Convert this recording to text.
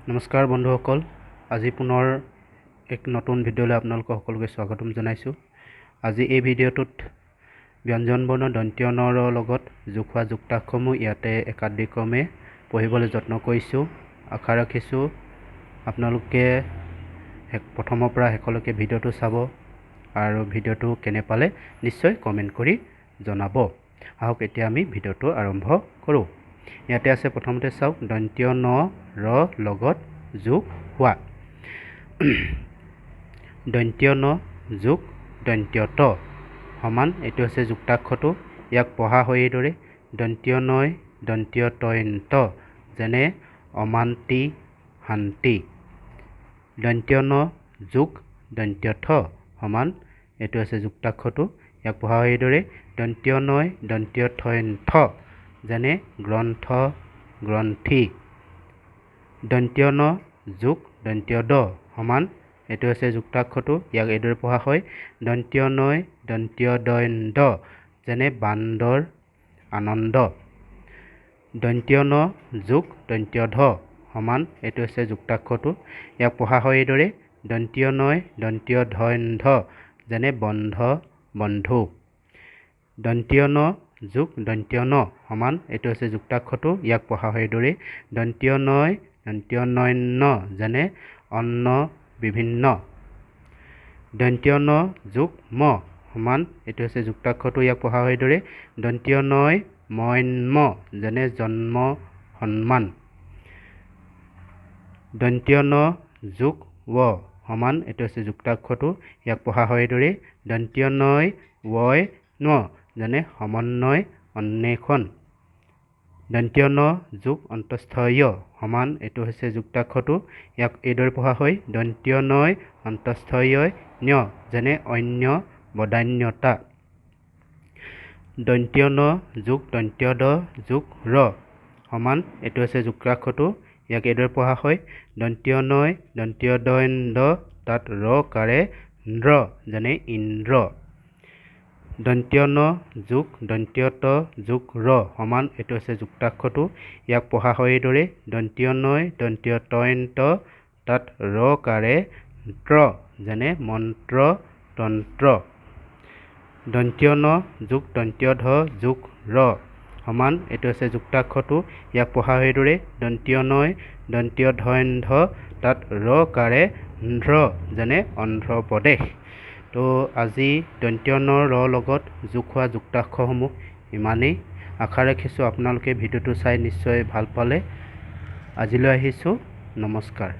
নমস্কাৰ বন্ধুসকল, আজি পুনৰ এক নতুন ভিডিঅ'লৈ আপোনালোক সকলোকে স্বাগতম জনাইছোঁ। আজি এই ভিডিঅ'টোত ব্যঞ্জন বৰ্ণ দন্ত্য নৰ লগত যোগ হোৱা যুক্তাক্ষৰসমূহ ইয়াতে একাদিক্ৰমে পঢ়িবলৈ যত্ন কৰিছোঁ। আশা ৰাখিছোঁ আপোনালোকে প্ৰথমৰ পৰা শেষলৈকে ভিডিঅ'টো চাব আৰু ভিডিঅ'টো কেনে পালে নিশ্চয় কমেণ্ট কৰি জনাব। আহক এতিয়া আমি ভিডিঅ'টো আৰম্ভ কৰোঁ। ইয়াতে আছে প্ৰথমতে চাওক, দন্ত্য ন ৰ লগত যোগ হোৱা। দন্ত্য ন যোগ দন্ত্য ত সমান, এইটো হৈছে যুক্তাক্ষৰটো। ইয়াক পঢ়া হয় এইদৰে, দন্ত্য নয় দন্ত্য তয়ন্ত, যেনে অমান্তি শান্তি। দন্ত্য ন যোগ দন্ত্য থ সমান, এইটো হৈছে যুক্তাক্ষৰটো। ইয়াক পঢ়া হয় এইদৰে, দন্ত্য নয় দন্ত্য থয়ন্থ, যেনে গ্ৰন্থ গ্ৰন্থি। দন্ত্য ন যোগ দন্ত্য দ সমান, এইটো হৈছে যুক্তাক্ষৰটো। ইয়াক এইদৰে পঢ়া হয়, দন্ত্য নয় দন্ত্য দয়ন্দ, যেনে বান্দৰ আনন্দ। দন্ত্য ন যোগ দন্ত্য ধ সমান, এইটো হৈছে যুক্তাক্ষৰটো। ইয়াক পঢ়া হয় এইদৰে, দন্ত্য নয় দন্ত্য ধয়ন্ধ, যেনে বন্ধ বন্ধু। দন্ত্য ন যোগ দন্ত্য ন সমান, এইটো হৈছে যুক্তাক্ষৰটো। ইয়াক পঢ়া হয় এইদৰে, দন্ত্য নয় দন্ত্য নয়ন্য, যেনে অন্ন বিভিন্ন। দন্ত্য ন যোগ ম সমান, এইটো হৈছে যুক্তাক্ষৰটো। ইয়াক পঢ়া হয় এইদৰে, দন্ত্য নয় ময়ন্ম, যেনে জন্ম সন্মান। দন্ত্য ন যোগ ৱ সমান, এইটো হৈছে যুক্তাক্ষৰটো। ইয়াক পঢ়া হয় এইদৰে, দন্ত্য নয় ৱয় ন, যেনে সমন্বয় অন্বেষণ। দন্ত্য ন যোগ অন্তস্থ য় সমান, এইটো হৈছে যুক্তাক্ষৰটো। ইয়াক এইদৰে পঢ়া হয়, দন্ত্য নয় অন্তস্থ য় ন্য, যেনে অন্য বদান্যতা। দন্ত্য ন যোগ দন্ত্য দ যোগ ৰ সমান, এইটো হৈছে যুক্তাক্ষৰটো। ইয়াক এইদৰে পঢ়া হয়, দন্ত্য নয় দন্ত্য দয়ন্দ, তাত ৰ কাৰে ন্দ্ৰ, যেনে ইন্দ্ৰ। দন্ত্য ন যোগ দন্ত্য ত যোগ ৰ সমান, এইটো হৈছে যুক্তাক্ষৰটো। ইয়াক পঢ়া হয় এইদৰে, দন্ত্য নয় দন্ত্য তয়ন্ত, তাত ৰ কাৰে ন্ত্ৰ, যেনে মন্ত্ৰ তন্ত্ৰ। দন্ত্য ন যোগ দন্ত্য ধ যোগ ৰ সমান, এইটো হৈছে যুক্তাক্ষৰটো। ইয়াক পঢ়া হয় এইদৰে, দন্ত্য নয় দন্ত্য ধয়ন্ধ, তাত ৰ কাৰে ন্ধ্ৰ, যেনে অন্ধ্ৰ প্ৰদেশ। তো আজি দন্ত্য নৰ ৰ লগত যোগ হোৱা যুক্তাক্ষৰসমূহ ইমানেই। আশা ৰাখিছোঁ আপোনালোকে ভিডিঅ'টো চাই নিশ্চয় ভাল পালে। আজিলৈ আহিছোঁ, নমস্কাৰ।